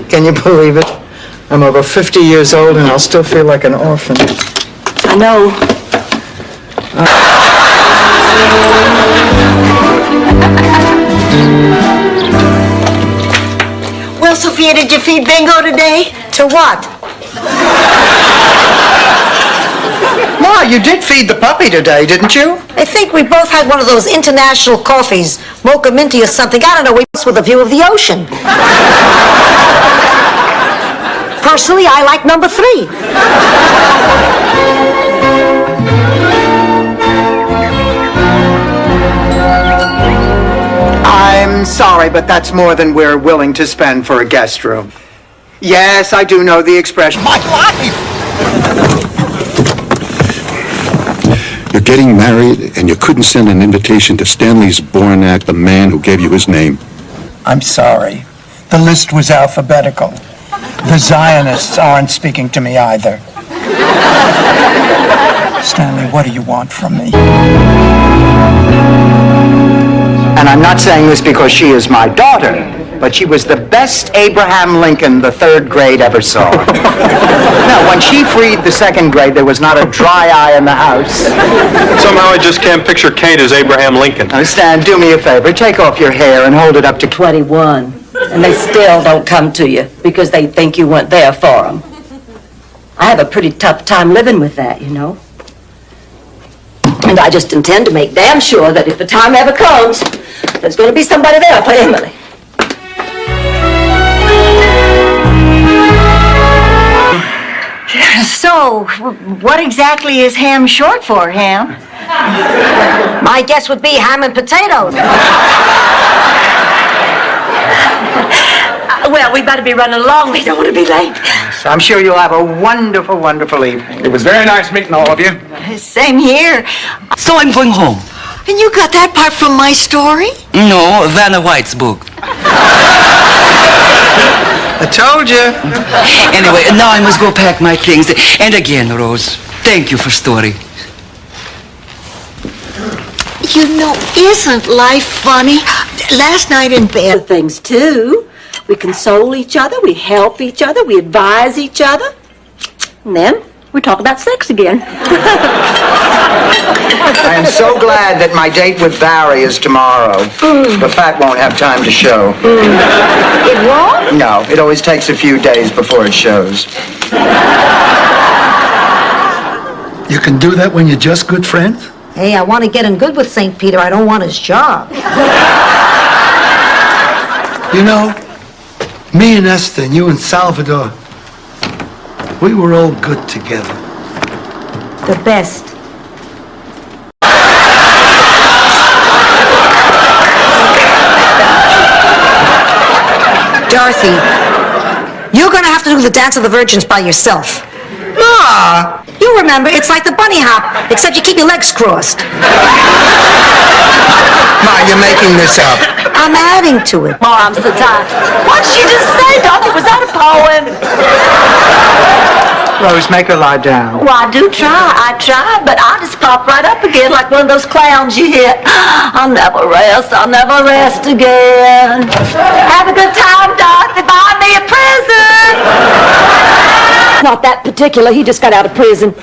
Can you believe it? I'm over 50 years old and I'll still feel like an orphan. I know. Well, Sophia, did you feed Bingo today? To what? Ma, you did feed the puppy today, didn't you? I think we both had one of those international coffees, mocha minty or something. I don't know, with a view of the ocean. Personally, I like number 3. I'm sorry, but that's more than we're willing to spend for a guest room. Yes, I do know the expression. My life! You're getting married, and you couldn't send an invitation to Stanley's Bornak, the man who gave you his name. I'm sorry. The list was alphabetical. The Zionists aren't speaking to me either. Stanley, what do you want from me? And I'm not saying this because she is my daughter, but she was the best Abraham Lincoln the 3rd grade ever saw. Now, when she freed the 2nd grade, there was not a dry eye in the house. Somehow I just can't picture Kate as Abraham Lincoln. Now, Stan, do me a favor. Take off your hair and hold it up to 21. And they still don't come to you because they think you weren't there for them. I have a pretty tough time living with that, you know. And I just intend to make damn sure that if the time ever comes, there's going to be somebody there for Emily. So, what exactly is ham short for, Ham? My guess would be ham and potatoes. Well, we better be running along. We don't want to be late. So I'm sure you'll have a wonderful, wonderful evening. It was very nice meeting all of you. Same here. So I'm going home. And you got that part from my story? No, Vanna White's book. I told you. Anyway, now I must go pack my things. And again, Rose, thank you for story. You know, isn't life funny? Last night in bed... Things, too. We console each other, we help each other, we advise each other. And then we talk about sex again. I am so glad that my date with Barry is tomorrow. The fat won't have time to show. It won't? No, it always takes a few days before it shows. You can do that when you're just good friends? Hey, I want to get in good with St. Peter. I don't want his job. You know, me and Esther and you and Salvador, we were all good together. The best. Dorothy, you're gonna have to do the Dance of the Virgins by yourself. Ma! You remember, it's like the bunny hop, except you keep your legs crossed. Ma, you're making this up. I'm adding to it. Oh, I'm so tired. What did she just say, Dorothy? Was that a poem? Rose, make her lie down. Well, I do try. I try, but I just pop right up again like one of those clowns you hit. I'll never rest. I'll never rest again. Have a good time, Dorothy. Buy me a present. Not that particular. He just got out of prison.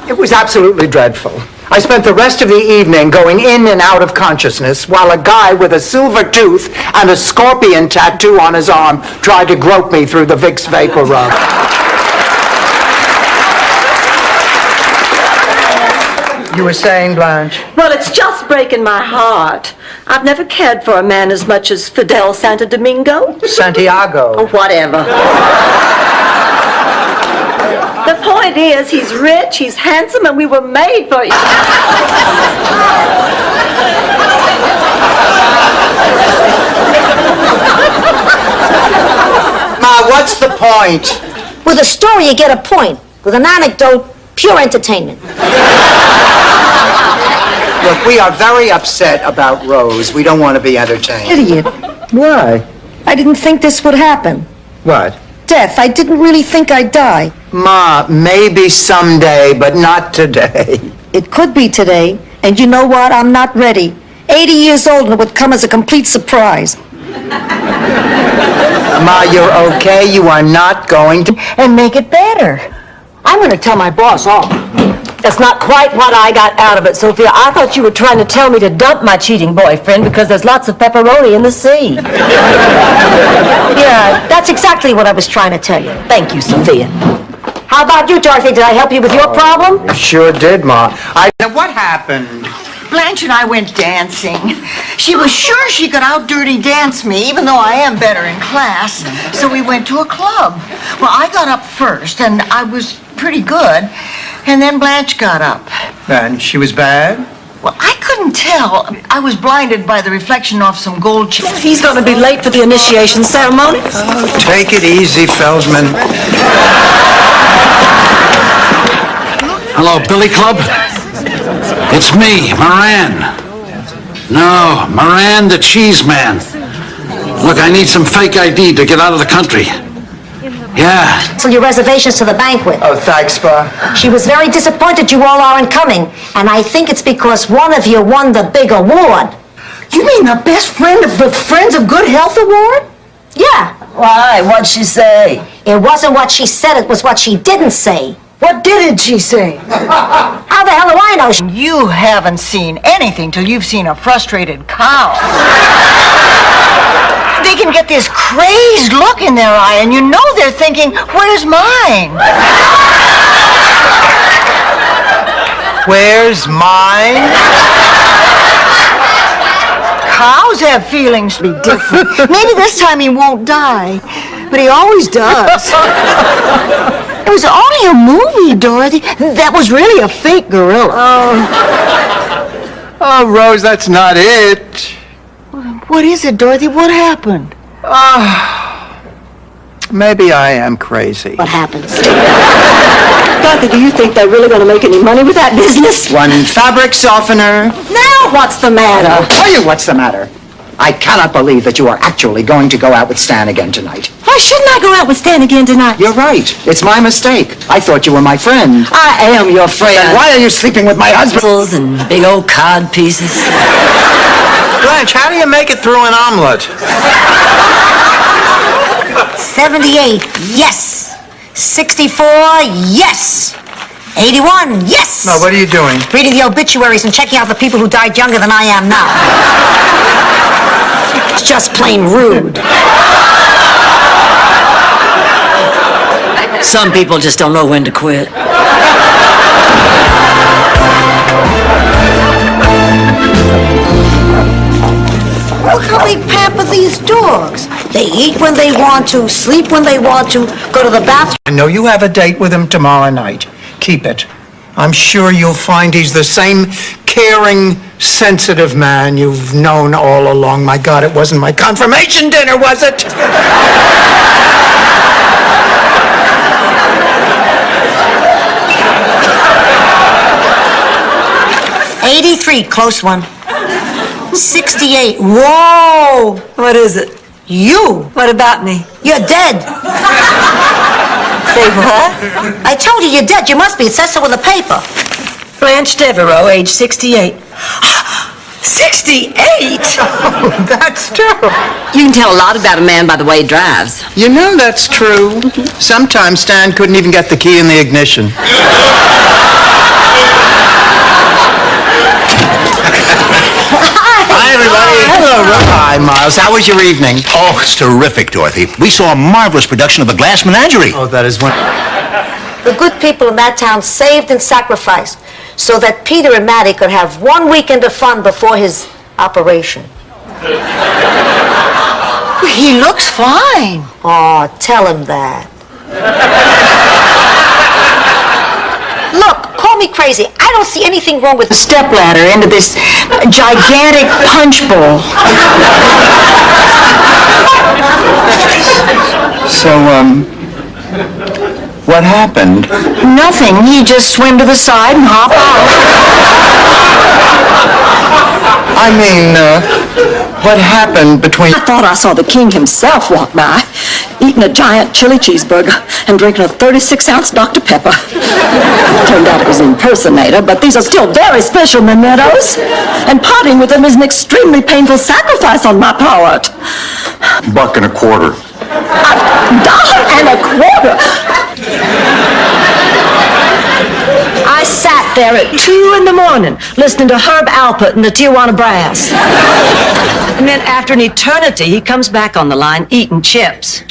It was absolutely dreadful. I spent the rest of the evening going in and out of consciousness while a guy with a silver tooth and a scorpion tattoo on his arm tried to grope me through the Vicks Vapor Rub. You were saying, Blanche? Well, it's just breaking my heart. I've never cared for a man as much as Fidel Santo Domingo. Santiago. Or whatever. The point is, he's rich, he's handsome, and we were made for each Ma, what's the point? With a story, you get a point. With an anecdote, pure entertainment. Look, we are very upset about Rose. We don't want to be entertained. Idiot. Why? I didn't think this would happen. What? Death. I didn't really think I'd die. Ma, maybe someday, but not today. It could be today, and you know what? I'm not ready. 80 years old, and it would come as a complete surprise. Ma, you're okay. You are not going to... And make it better. I'm going to tell my boss off. That's not quite what I got out of it, Sophia. I thought you were trying to tell me to dump my cheating boyfriend because there's lots of pepperoni in the sea. Yeah, that's exactly what I was trying to tell you. Thank you, Sophia. How about you, Dorothy? Did I help you with your problem? You sure did, Ma. Now, what happened? Blanche and I went dancing. She was sure she could out-dirty dance me, even though I am better in class. So we went to a club. Well, I got up first, and I was pretty good. And then Blanche got up. And she was bad? Well, I couldn't tell. I was blinded by the reflection off some gold chain. He's going to be late for the initiation ceremony. Oh, take it easy, Feldman. Hello, Billy Club? It's me, Moran. No, Moran the Cheese Man. Look, I need some fake ID to get out of the country. Yeah. So your reservations to the banquet. Oh, thanks, Pa. She was very disappointed you all aren't coming, and I think it's because one of you won the big award. You mean the best friend of the Friends of Good Health Award? Yeah. Why? What'd she say? It wasn't what she said, it was what she didn't say. What didn't she say? How the hell do I know? You haven't seen anything till you've seen a frustrated cow. They can get this crazed look in their eye, and you know they're thinking, where's mine? Where's mine? Cows have feelings to be different. Maybe this time he won't die, but he always does. It was only a movie, Dorothy. That was really a fake gorilla. Oh, Rose, that's not it. What is it, Dorothy? What happened? Maybe I am crazy. What happens? Dorothy, do you think they're really going to make any money with that business? One fabric softener. Now what's the matter? I'll tell you what's the matter. I cannot believe that you are actually going to go out with Stan again tonight. Why shouldn't I go out with Stan again tonight? You're right. It's my mistake. I thought you were my friend. I am your friend. Then why are you sleeping with my husband? And big old cod pieces. Blanche, how do you make it through an omelet? 78, yes. 64, yes. 81, yes. No, what are you doing? Reading the obituaries and checking out the people who died younger than I am now. It's just plain rude. Some people just don't know when to quit. Look how they pamper these dogs. They eat when they want to, sleep when they want to, go to the bathroom. I know you have a date with him tomorrow night. Keep it. I'm sure you'll find he's the same caring, sensitive man you've known all along. My God, it wasn't my confirmation dinner, was it? 83, close one. 68, whoa! What is it? You. What about me? You're dead. Say what? I told you you're dead. You must be. It says so in the paper. Blanche Devereaux, age 68. 68? Oh, that's true. You can tell a lot about a man by the way he drives. You know that's true. Sometimes Stan couldn't even get the key in the ignition. Hi, everybody. Hello, Hi, Miles. How was your evening? Oh, it's terrific, Dorothy. We saw a marvelous production of The Glass Menagerie. Oh, that is wonderful. The good people in that town saved and sacrificed so that Peter and Mattie could have 1 weekend of fun before his operation. He looks fine. Oh, tell him that. Look, call me crazy. I don't see anything wrong with The stepladder into this gigantic punch bowl. So, what happened? Nothing. He just swim to the side and hop out. I mean, what happened between... I thought I saw the king himself walk by, eating a giant chili cheeseburger and drinking a 36-ounce Dr. Pepper. Turned out it was an impersonator, but these are still very special mementos. And parting with them is an extremely painful sacrifice on my part. $1.25. $1.25? I sat there at 2 in the morning listening to Herb Alpert and the Tijuana Brass. And then after an eternity, he comes back on the line eating chips.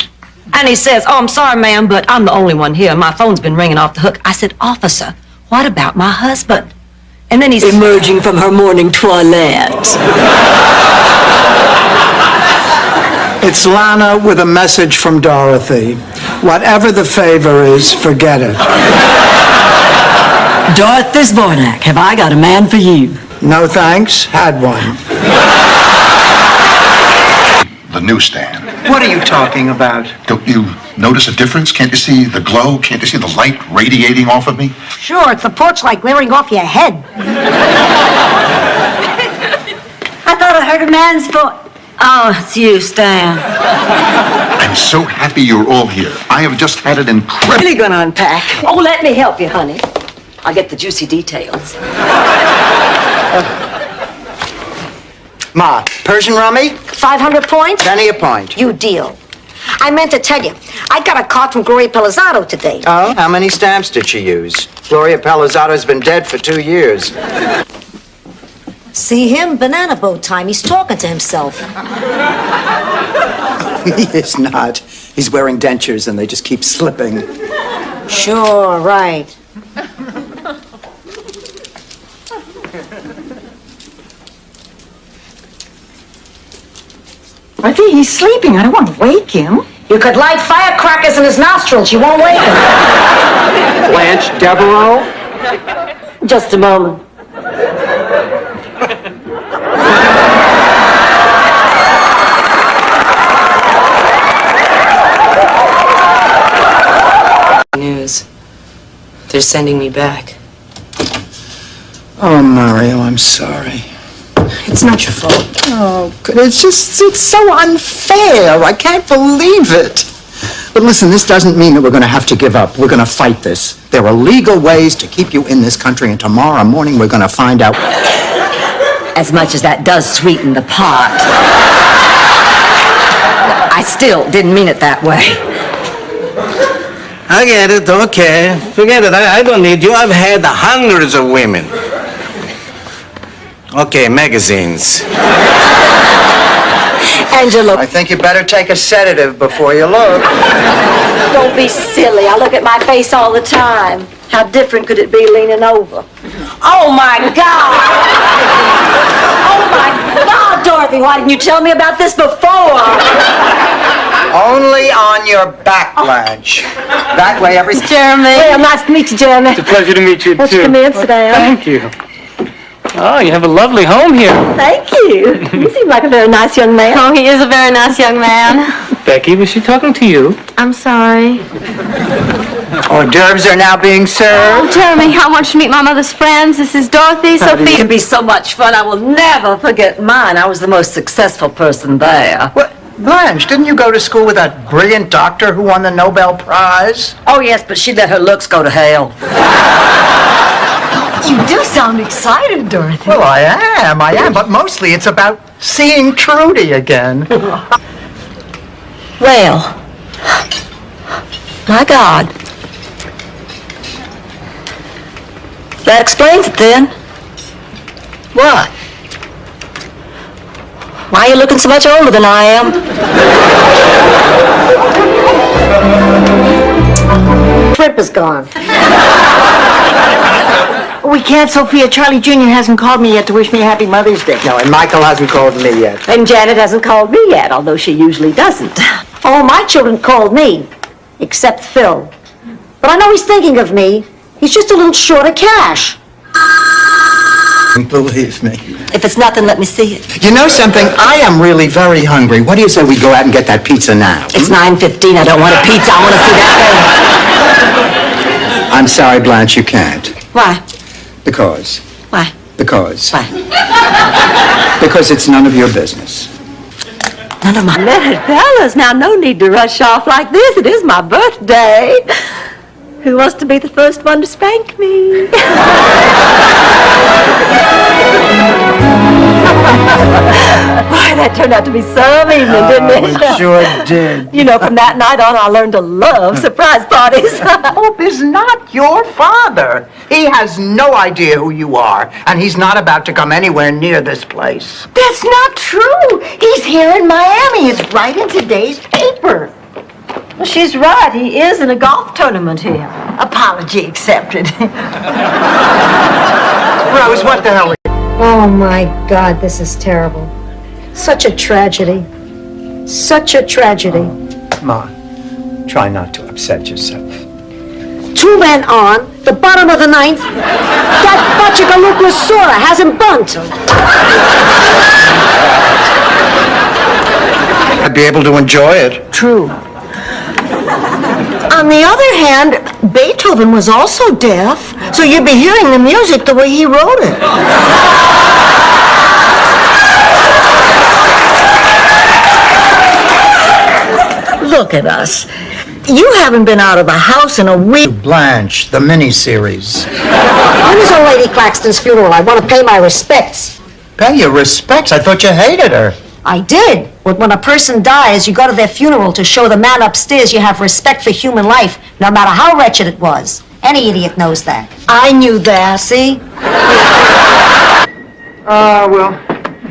And he says, "Oh, I'm sorry, ma'am, but I'm the only one here. My phone's been ringing off the hook." I said, "Officer, what about my husband?" And then he's emerging from her morning toilette. It's Lana with a message from Dorothy. Whatever the favor is, forget it. Dorothy Zbornak, have I got a man for you? No thanks, had one. The newsstand. What are you talking about? Don't you notice a difference? Can't you see the glow? Can't you see the light radiating off of me? Sure, it's the porch light glaring off your head. I thought I heard a man's voice. Oh, it's you, Stan. I'm so happy you're all here. I have just had an incredible... Really gonna unpack. Oh, let me help you, honey. I'll get the juicy details. Ma, Persian rummy? 500 points? Penny a point. You deal. I meant to tell you, I got a card from Gloria Pelizzato today. Oh, how many stamps did she use? Gloria Pelizzato's been dead for 2 years. See him? Banana boat time. He's talking to himself. He is not. He's wearing dentures and they just keep slipping. Sure, right. I think he's sleeping. I don't want to wake him. You could light firecrackers in his nostrils. You won't wake him. Blanche Devereaux? Just a moment. News. They're sending me back. Oh, Mario, I'm sorry. It's not your fault. Oh, it's so unfair. I can't believe it. But listen, this doesn't mean that we're going to have to give up. We're going to fight this. There are legal ways to keep you in this country, and tomorrow morning we're going to find out. As much as that does sweeten the pot, I still didn't mean it that way. I get it, okay. Forget it, I don't need you. I've had hundreds of women. Okay, magazines. Angela. I think you better take a sedative before you look. Don't be silly. I look at my face all the time. How different could it be leaning over? Oh, my God! Oh, my God, Dorothy, why didn't you tell me about this before? Only on your back, Blanche. That way everything... Jeremy. Well, nice to meet you, Jeremy. It's a pleasure to meet you, Let's too. come in, sit down. Thank you. Oh, you have a lovely home here. Thank you. You seem like a very nice young man. Oh, he is a very nice young man. Becky, was she talking to you? I'm sorry. Hors d'oeuvres are now being Oh, served. Jeremy, I want you to meet my mother's friends. This is Dorothy, It Sophia. can be so much fun. I will never forget mine. I was the most successful person there. What? Blanche, didn't you go to school with that brilliant doctor who won the Nobel Prize? Oh, yes, but she let her looks go to hell. You do sound excited, Dorothy. Well, I am, but mostly it's about seeing Trudy again. Well, my God. That explains it then. What? Why are you looking so much older than I am? Trip is gone. We can't, Sophia. Charlie Jr. hasn't called me yet to wish me a happy Mother's Day. No, and Michael hasn't called me yet. And Janet hasn't called me yet, although she usually doesn't. All my children called me, except Phil. But I know he's thinking of me. He's just a little short of cash. Believe me. If it's nothing, let me see it. You know something? I am really very hungry. What do you say we go out and get that pizza now? It's 9:15. I don't want a pizza. I want to see that I'm sorry, Blanche, you can't. thing. Why? Because. Why? Because. Why? Because it's none of your business. None of my minute fellas. Now, no need to rush off like this. It is my birthday. Who wants to be the first one to spank me? Boy, that turned out to be some evening, didn't it? It sure did. You know, from that night on, I learned to love surprise parties. Hope is not your father. He has no idea who you are, and he's not about to come anywhere near this place. That's not true. He's here in Miami. It's right in today's paper. Well, she's right. He is in a golf tournament here. Apology accepted. Rose, what the hell? Oh my God, this is terrible. Such a tragedy. Such a tragedy. Ma, try not to upset yourself. 2 men on, the bottom of the 9th. That Bachagaluka Sora hasn't bunt. I'd be able to enjoy it. True. On the other hand, Beethoven was also deaf, so you'd be hearing the music the way he wrote it. Look at us. You haven't been out of the house in a week. Blanche, the miniseries. When is old Lady Claxton's funeral? I want to pay my respects. Pay your respects. I thought you hated her. I did. But when a person dies, you go to their funeral to show the man upstairs you have respect for human life, no matter how wretched it was. Any idiot knows that. I knew that. See? Well,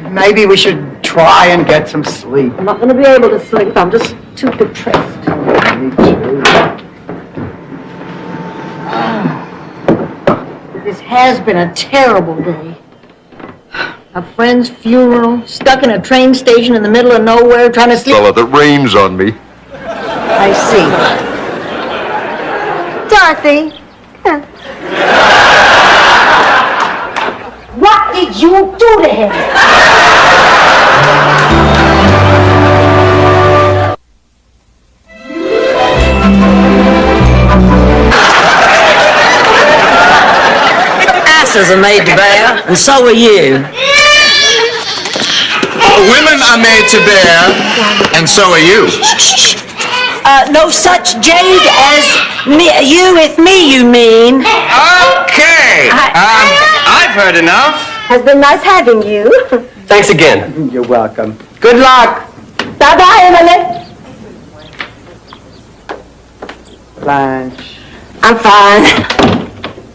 maybe we should try and get some sleep. I'm not going to be able to sleep. I'm just too depressed. Me too. This has been a terrible day. A friend's funeral, stuck in a train station in the middle of nowhere, trying to sleep. Fella that rains on me. I see. Dorothy. What did you do to him? Asses are made to bear, and so are you. Women are made to bear, and so are you. No such jade as me, you with me, you mean. Okay. I've heard enough. Has been nice having you. Thanks again. You're welcome. Good luck. Bye-bye, Emily. Blanche. I'm fine.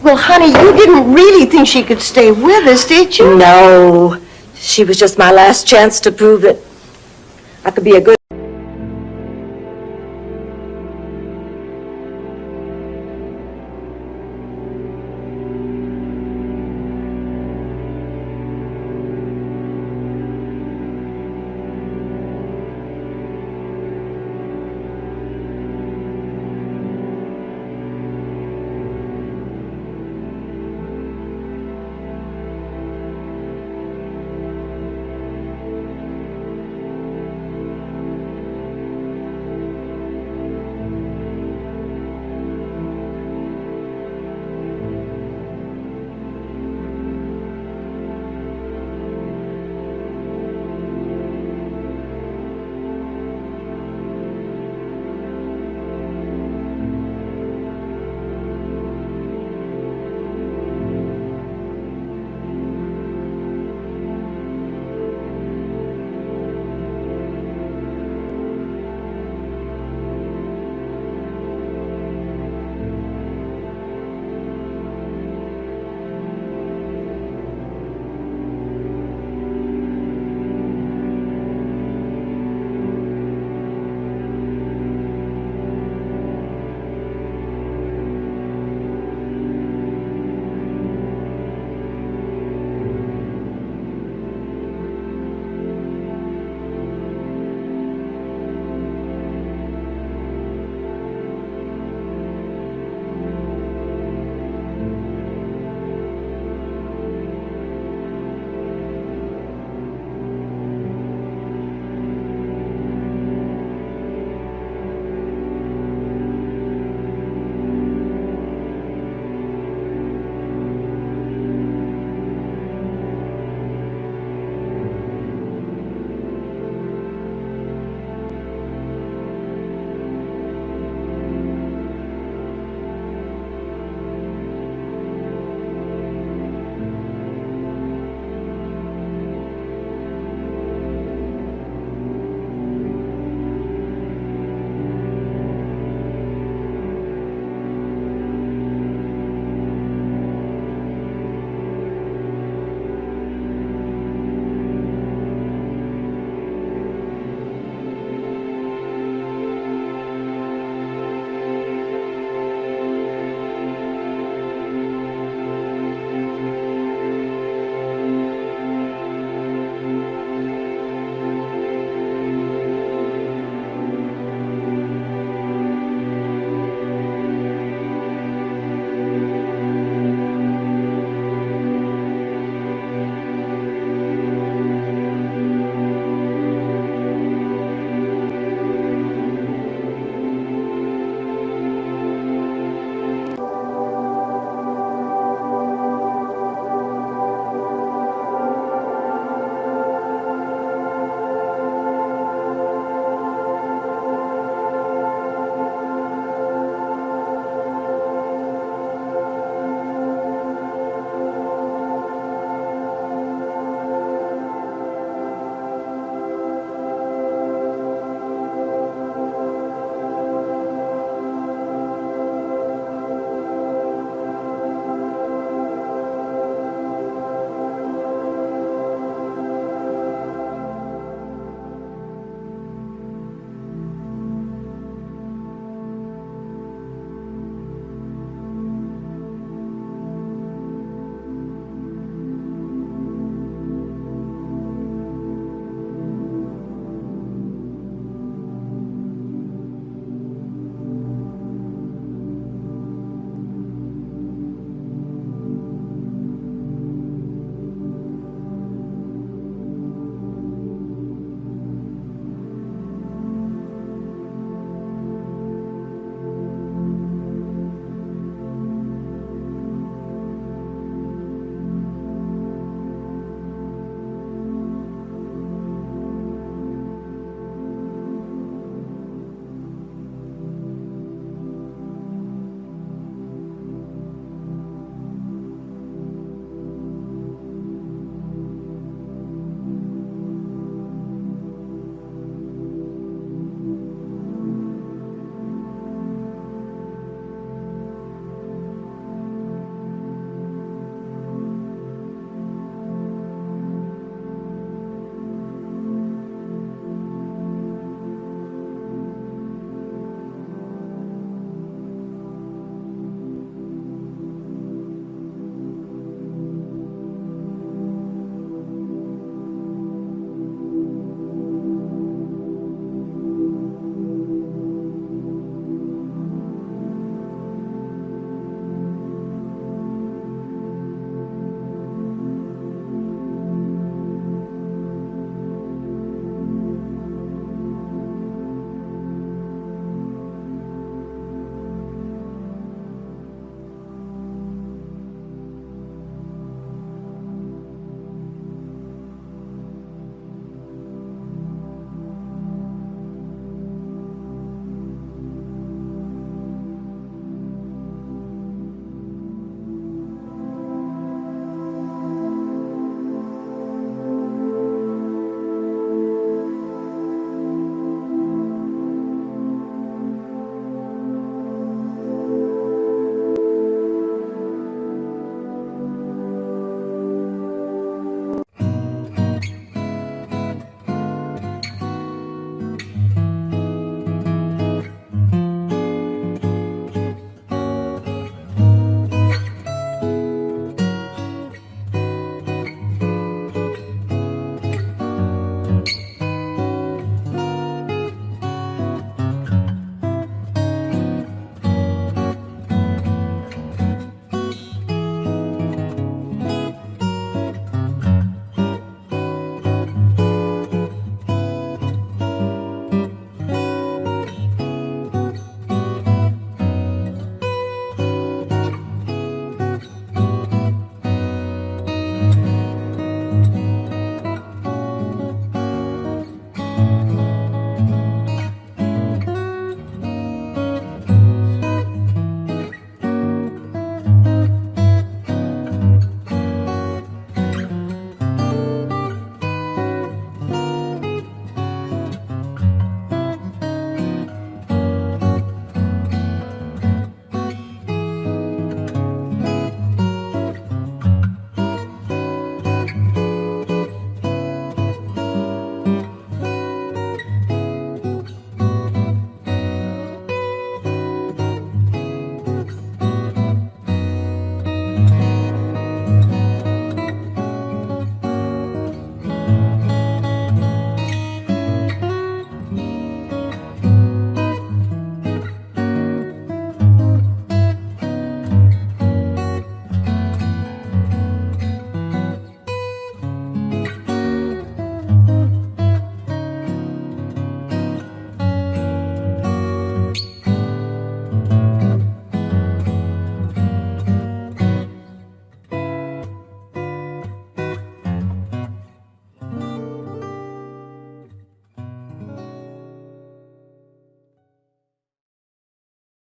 Well, honey, you didn't really think she could stay with us, did you? No. She was just my last chance to prove that I could be a good